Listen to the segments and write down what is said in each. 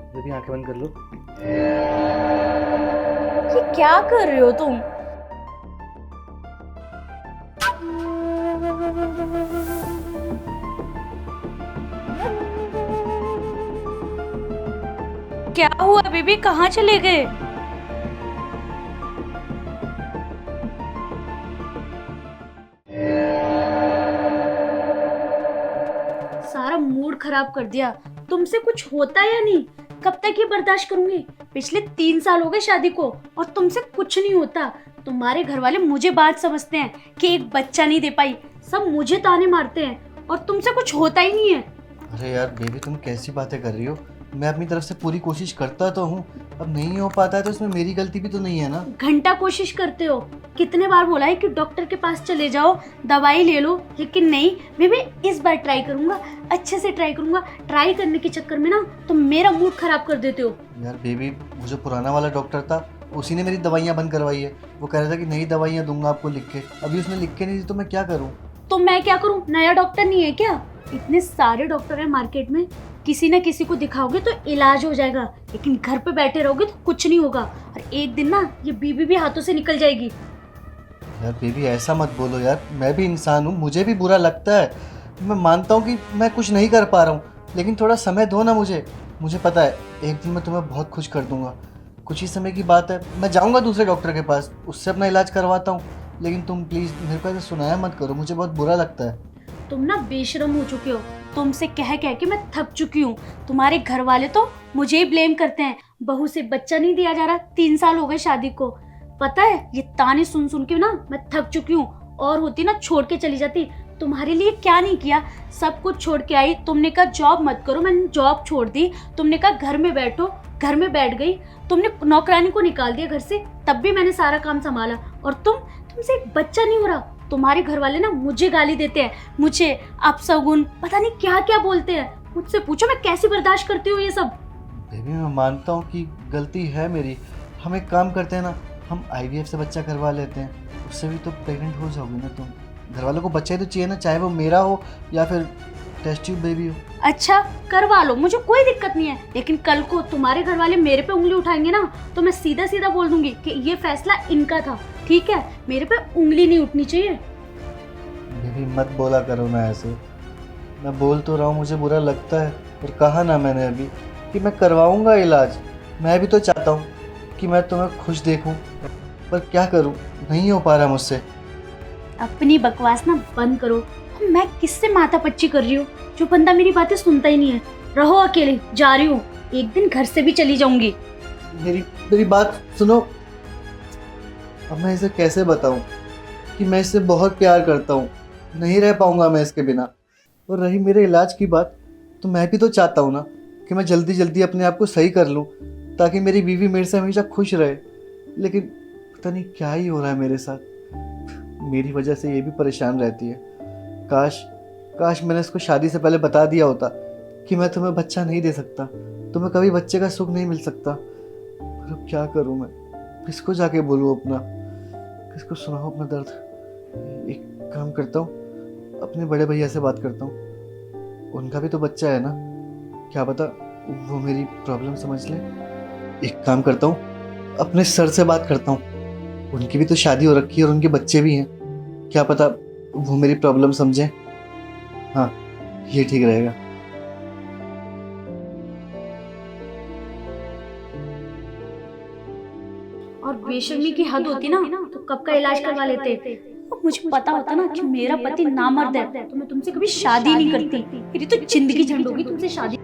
Baby आंखें बंद कर लो। ये क्या कर रहे हो तुम? क्या हुआ बेबी, कहाँ चले गए? सारा मूड खराब कर दिया। तुमसे कुछ होता या नहीं? कब तक ये बर्दाश्त करूंगी? पिछले 3 साल हो गए शादी को और तुमसे कुछ नहीं होता। तुम्हारे घर वाले मुझे बात समझते हैं कि एक बच्चा नहीं दे पाई, सब मुझे ताने मारते हैं और तुमसे कुछ होता ही नहीं है। अरे यार बेबी, तुम कैसी बातें कर रही हो? मैं अपनी तरफ से पूरी कोशिश करता तो हूँ, अब नहीं हो पाता है तो इसमें मेरी गलती भी तो नहीं है ना। घंटा कोशिश करते हो। कितने बार बोला है कि डॉक्टर के पास चले जाओ, दवाई ले लो, लेकिन नहीं। बेबी इस बार ट्राई करूंगा, अच्छे से ट्राई करूंगा। ट्राई करने के चक्कर में ना तुम मेरा मूड खराब कर देते हो। यार बेबी, वो जो पुराना वाला डॉक्टर था उसी ने मेरी दवाइयाँ बंद करवाई है। वो कह रहा था कि नई दवाइयाँ दूंगा आपको लिख के, अभी उसने लिख के नहीं दी तो मैं क्या करूँ? तो मैं क्या करूं? नया डॉक्टर नहीं है क्या? इतने सारे डॉक्टर हैं मार्केट में, किसी न किसी को दिखाओगे तो इलाज हो जाएगा, लेकिन घर पे बैठे रहोगे तो कुछ नहीं होगा और एक दिन ना ये बीबी भी हाथों से निकल जाएगी। यार बेबी ऐसा मत बोलो यार, मैं भी इंसान हूँ, मुझे भी बुरा लगता है। मैं मानता हूँ कि मैं कुछ नहीं कर पा रहा हूँ, लेकिन थोड़ा समय दो ना मुझे। मुझे पता है एक दिन मैं तुम्हें बहुत खुश कर दूंगा। कुछ ही समय की बात है, मैं जाऊँगा दूसरे डॉक्टर के पास, उससे अपना इलाज करवाता हूँ। लेकिन तुम प्लीज़ मेरे को ऐसे सुनाया मत करो, मुझे बहुत बुरा लगता है। तुम ना बेशरम हो चुके हो। तुमसे कह कह के मैं थक चुकी हूँ। तुम्हारे घर वाले तो मुझे ही ब्लेम करते हैं, बहू से बच्चा नहीं दिया जा रहा, 3 साल हो गए शादी को। पता है ये ताने सुन सुन के ना मैं थक चुकी हूँ। और होती ना छोड़ के चली जाती। तुम्हारे लिए क्या नहीं किया, सब कुछ छोड़ के आई। तुमने कहा जॉब मत करो, मैंने जॉब छोड़ दी। तुमने कहा घर में बैठो, घर में बैठ गई। तुमने नौकरानी को निकाल दिया घर से, तब भी मैंने सारा काम संभाला। और तुमसे एक बच्चा नहीं हो रहा। तुम्हारे घर वाले ना मुझे गाली देते हैं, मुझे अपशगुन पता नहीं क्या क्या बोलते हैं। मुझसे पूछो मैं कैसे बर्दाश्त करती हूँ ये सब। बेबी मैं मानता हूँ कि गलती है मेरी। हम एक काम करते हैं ना, हम आईवीएफ से बच्चा करवा लेते हैं, उससे भी तो प्रेग्नेंट हो जाओगी ना तुम। घर वालों को बच्चा ही तो चाहिए ना, चाहे वो मेरा हो या फिर टेस्ट ट्यूब बेबी हो। अच्छा करवा लो, मुझे कोई दिक्कत नहीं है, लेकिन कल को तुम्हारे घर वाले मेरे पे उंगली उठाएंगे ना तो मैं सीधा सीधा बोल दूंगी कि ये फैसला इनका था। ठीक है, मेरे पे उंगली नहीं उठनी चाहिए। बेबी मत बोला करो ना ऐसे। मैं बोल तो रहा हूँ, मुझे बुरा लगता है, और कहा ना मैंने अभी कि मैं करवाऊँगा इलाज। मैं भी तो चाहता हूँ कि मैं तुम्हें खुश देखूँ, पर क्या करूँ, नहीं हो पा रहा मुझसे। अपनी बकवास ना बंद करो। मैं किससे माथा पच्ची कर रही हूँ? जो बंदा मेरी बातें सुनता ही नहीं है। रहो अकेले, जा रही हूँ। एक दिन घर से भी चली जाऊंगी। मेरी मेरी बात सुनो। अब मैं इसे कैसे बताऊं कि मैं इससे बहुत प्यार करता हूँ, नहीं रह पाऊंगा मैं इसके बिना। और रही मेरे इलाज की बात, तो मैं भी तो चाहता हूँ ना कि मैं जल्दी जल्दी अपने आप को सही कर लूँ, ताकि मेरी बीवी मेरे से हमेशा खुश रहे। लेकिन पता नहीं क्या ही हो रहा है मेरे साथ, मेरी वजह से ये भी परेशान रहती है। काश काश मैंने इसको शादी से पहले बता दिया होता कि मैं तुम्हें बच्चा नहीं दे सकता, तुम्हें कभी बच्चे का सुख नहीं मिल सकता। पर अब क्या करूँ मैं, किसको जाके बोलूँ अपना, किसको सुनाऊँ अपना दर्द? एक काम करता हूँ, अपने बड़े भैया से बात करता हूँ, उनका भी तो बच्चा है ना, क्या पता वो मेरी प्रॉब्लम समझ ले। एक काम करता हूँ, अपने सर से बात करता हूँ, उनकी भी तो शादी हो रखी है और उनके बच्चे भी हैं, क्या पता वो मेरी प्रॉब्लम समझें। हाँ, ये ठीक रहेगा। और बेशर्मी की हद होती ना तो कब का इलाज करवा लेते। और मुझे पता होता ना कि मेरा पति नामर्द है तो मैं तुमसे कभी शादी नहीं करती। मेरी तो जिंदगी झंड होगी तुमसे शादी।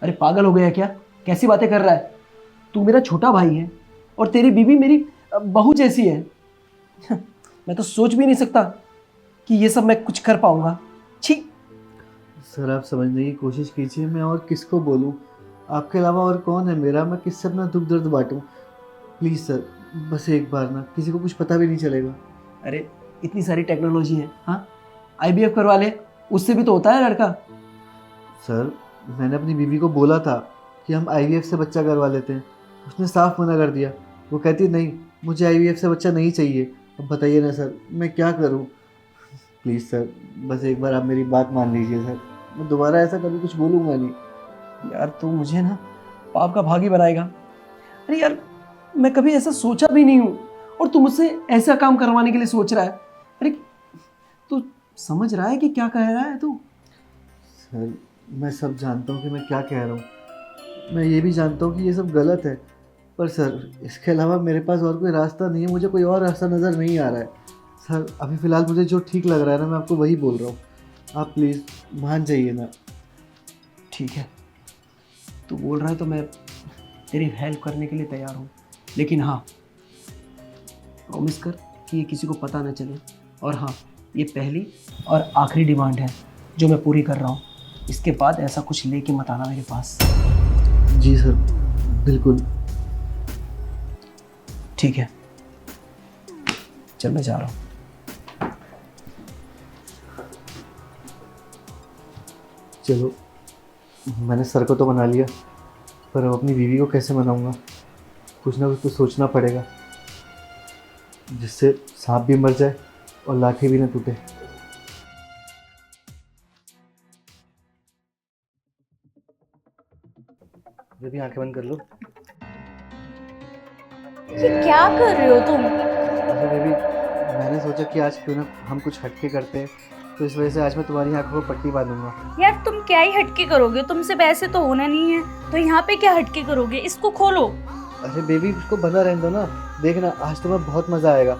अरे पागल हो गया क्या? कैसी बातें कर रहा है? तू मेरा छोटा भाई है और तेरी बीवी मेरी बहू जैसी है। मैं तो सोच भी नहीं सकता कि ये सब मैं कुछ कर पाऊंगा। छी। सर आप समझने की कोशिश कीजिए, मैं और किसको बोलूं? आपके अलावा और कौन है मेरा? मैं किससे अपना दुख दर्द बांटूं? प्लीज़ सर, बस एक बार ना, किसी को कुछ पता भी नहीं चलेगा। अरे इतनी सारी टेक्नोलॉजी है। हाँ, आईवीएफ करवा ले, उससे भी तो होता है लड़का। सर मैंने अपनी बीवी को बोला था कि हम आईवीएफ से बच्चा करवा लेते हैं, उसने साफ मना कर दिया। वो कहती नहीं, मुझे आईवीएफ से बच्चा नहीं चाहिए, अब बताइए ना सर, मैं क्या करूं? प्लीज़ सर, बस एक बार आप मेरी बात मान लीजिए सर। मैं दोबारा ऐसा कभी कुछ बोलूँगा नहीं। यार तू मुझे ना पाप का भागी बनाएगा। अरे यार मैं कभी ऐसा सोचा भी नहीं हूँ और तू मुझसे ऐसा काम करवाने के लिए सोच रहा है। अरे तू समझ रहा है कि क्या कह रहा है तू? सर, मैं सब जानता हूँ कि मैं क्या कह रहा हूँ। मैं ये भी जानता हूँ कि ये सब गलत है, पर सर इसके अलावा मेरे पास और कोई रास्ता नहीं है। मुझे कोई और रास्ता नज़र नहीं आ रहा है। सर अभी फ़िलहाल मुझे जो ठीक लग रहा है ना, मैं आपको वही बोल रहा हूँ। आप प्लीज़ मान जाइए ना। ठीक है, तू बोल रहा है तो मैं तेरी हेल्प करने के लिए तैयार हूँ, लेकिन हाँ प्रॉमिस कर कि ये किसी को पता न चले। और हाँ, ये पहली और आखिरी डिमांड है जो मैं पूरी कर रहा हूँ। इसके बाद ऐसा कुछ लेके मत आना मेरे पास। जी सर, बिल्कुल। ठीक है, चल मैं जा रहा हूँ। चलो, मैंने सर को तो मना लिया, पर अब अपनी बीवी को कैसे मनाऊंगा? कुछ ना कुछ तो सोचना पड़ेगा जिससे सांप भी मर जाए और लाठी भी ना टूटे। बेबी आंखें बंद कर लो। ये क्या कर रहे हो तुम? अच्छा बेबी, मैंने सोचा कि आज क्यों ना हम कुछ हटके करते हैं, तो इस वजह से आज मैं तुम्हारी आंखों को पट्टी बांधूंगा। यार तुम क्या ही हटके करोगे, तुमसे वैसे तो होना नहीं है, तो यहाँ पे क्या हटके करोगे? इसको खोलो। अरे बेबी, उसको बंधा रहने दो ना। देखना, आज तुम्हें बहुत मज़ा आएगा।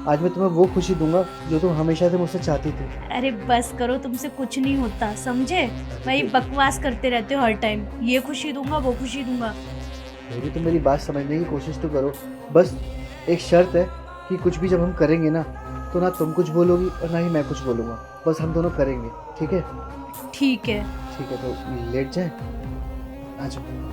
आज मैं तुम्हें वो खुशी दूंगा जो तुम हमेशा से मुझसे चाहती थी। अरे बस करो, तुमसे कुछ नहीं होता, समझे? वही बकवास करते रहते हो हर टाइम, ये खुशी दूंगा वो खुशी दूंगा। बेबी तुम मेरी बात समझने की कोशिश तो करो। बस एक शर्त है कि कुछ भी जब हम करेंगे ना, तो ना तुम कुछ बोलोगी और ना ही मैं कुछ बोलूँगा। बस हम दोनों करेंगे, ठीक है? ठीक है। ठीक है, तो लेट जाए। आ जाओ।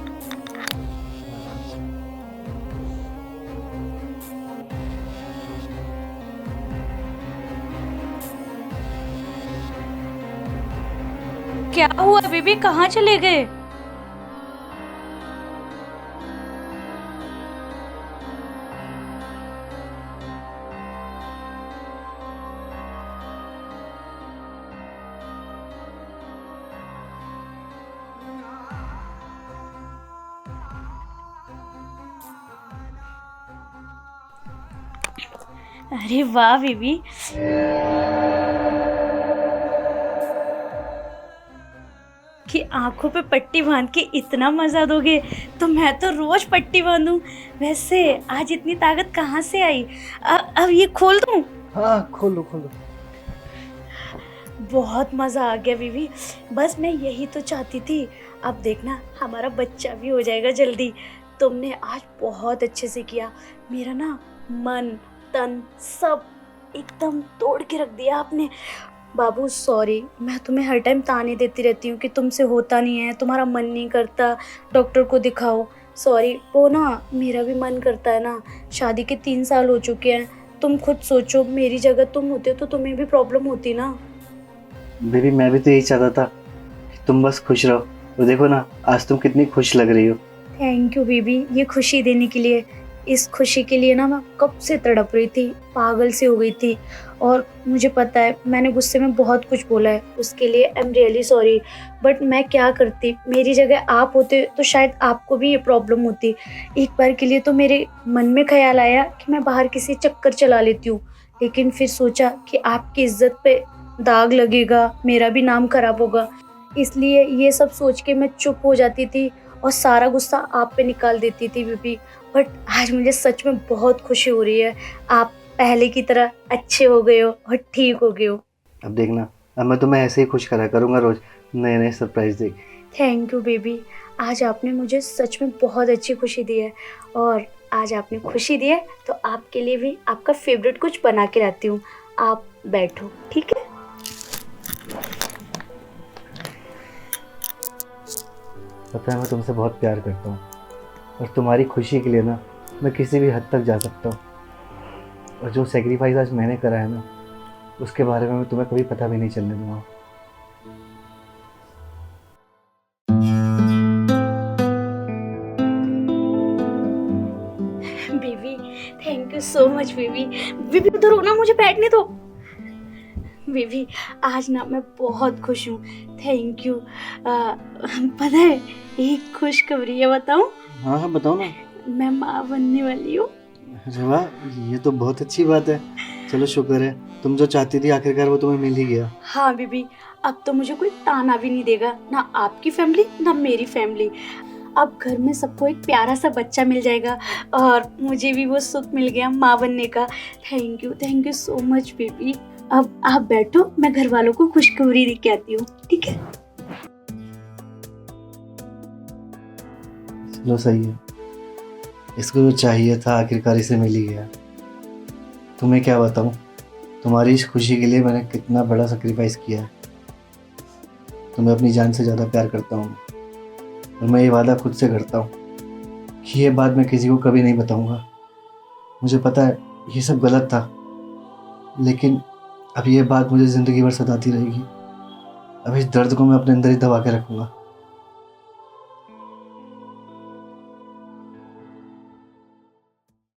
क्या हुआ बेबी, कहाँ चले गए? अरे वाह बेबी, कि आंखों पे पट्टी बांध के इतना मजा दोगे तो मैं तो रोज पट्टी बांधूं। वैसे आज इतनी ताकत कहाँ से आई? अब ये खोल दूं? हाँ, खोलो खोलो। बहुत मजा आ गया बीवी, बस मैं यही तो चाहती थी। अब देखना हमारा बच्चा भी हो जाएगा जल्दी। तुमने आज बहुत अच्छे से किया, मेरा ना मन तन सब एकदम तोड़ के रख दिया आपने। बाबू सॉरी, मैं तुम्हें हर टाइम ताने देती रहती हूँ कि तुमसे होता नहीं है, तुम्हारा मन नहीं करता, डॉक्टर को दिखाओ। सॉरी, वो ना मेरा भी मन करता है ना। शादी के 3 साल हो चुके हैं, तुम खुद सोचो, मेरी जगह तुम होते तो तुम्हें भी प्रॉब्लम होती ना। बेबी मैं भी तो यही चाहता था कि तुम बस खुश रहो। और देखो ना, आज तुम कितनी खुश लग रही हो। थैंक यू बेबी, ये खुशी देने के लिए। इस खुशी के लिए ना मैं कब से तड़प रही थी, पागल सी हो गई थी। और मुझे पता है मैंने गुस्से में बहुत कुछ बोला है, उसके लिए I am really sorry. But मैं क्या करती, मेरी जगह आप होते तो शायद आपको भी ये प्रॉब्लम होती। एक बार के लिए तो मेरे मन में ख्याल आया कि मैं बाहर किसी चक्कर चला लेती हूँ, लेकिन फिर सोचा कि आपकी इज्जत पे दाग लगेगा, मेरा भी नाम खराब होगा, इसलिए ये सब सोच के मैं चुप हो जाती थी और सारा गुस्सा आप पे निकाल देती थी बेबी। बट आज मुझे सच में बहुत खुशी हो रही है, आप पहले की तरह अच्छे हो गए हो और ठीक हो गए हो। अब देखना, अब मैं तुम्हें ऐसे ही खुश करा करूँगा रोज, नए नए surprise they. Thank you baby, आज आपने मुझे सच में बहुत अच्छी खुशी दी है। और आज आपने खुशी दी है तो आपके लिए भी आपका फेवरेट कुछ बना के लाती हूँ। आप बैठो, ठीक है? पता है मैं तुमसे बहुत प्यार करता हूँ, और तुम्हारी खुशी के लिए ना मैं किसी भी हद तक जा सकता हूँ। और जो सेक्रीफाइस आज मैंने करा है ना, उसके बारे में मैं तुम्हें कभी पता भी नहीं चलने दूंगा। Baby thank you so much baby. Baby उधर हो ना, मुझे बैठने दो। बेबी आज ना मैं बहुत खुश हूँ, थैंक यू। पता है एक खुशखबरी है, बताऊँ? हाँ हाँ बताओ ना। मैं माँ बनने वाली हूँ। अरे वाह, ये तो बहुत अच्छी बात है। चलो शुक्र है, तुम जो चाहती थी आखिरकार वो तुम्हें मिल ही गया। हाँ बेबी, अब तो मुझे कोई ताना भी नहीं देगा, ना आपकी फैमिली ना मेरी फैमिली। अब घर में सबको एक प्यारा सा बच्चा मिल जाएगा और मुझे भी वो सुख मिल गया माँ बनने का। Thank you so much baby. अब आप बैठो, मैं घर वालों को खुशखबरी दे के आती हूँ, ठीक है? चलो सही है, इसको जो चाहिए था आखिरकार इसे मिल ही गया। तुम्हें क्या बताऊं, तुम्हारी इस खुशी के लिए मैंने कितना बड़ा सेक्रीफाइस किया है। तुम्हें अपनी जान से ज़्यादा प्यार करता हूँ और मैं ये वादा खुद से करता हूँ कि ये बात मैं किसी को कभी नहीं बताऊँगा। मुझे पता है ये सब गलत था, लेकिन अब ये बात मुझे ज़िंदगी भर सताती रहेगी। अब इस दर्द को मैं अपने अंदर ही दबा के रखूँगा।